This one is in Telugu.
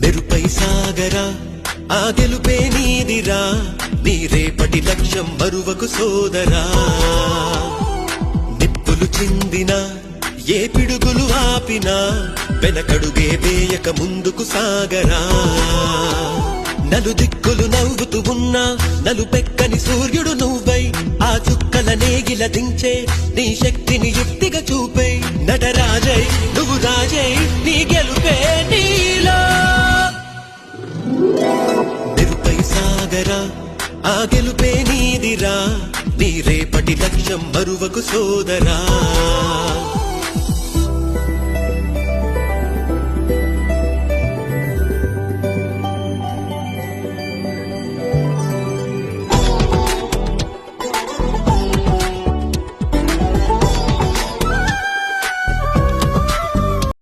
మెరుపై సాగరా ఆ గెలుపే నీదిరా నీ రేపటి లక్ష్యం మరువకు సోదరా నిప్పులు చిందినా ఏ పిడుగులు ఆపినా వెనకడుగే వేయక ముందుకు సాగరా నలుదిక్కులు నవ్వుతూ ఉన్నా నలుపెక్కని సూర్యుడు నువ్వై ఆ చుక్కల నేగిల దించే నీ శక్తిని యుక్తిగా చూపే నటరాజై నువ్వు రాజై నీ గెలుపే నీలో మెరుపై సాగరా ఆ గెలుపే నీదిరా నీ రేపటి లక్ష్యం మరువకు సోదరా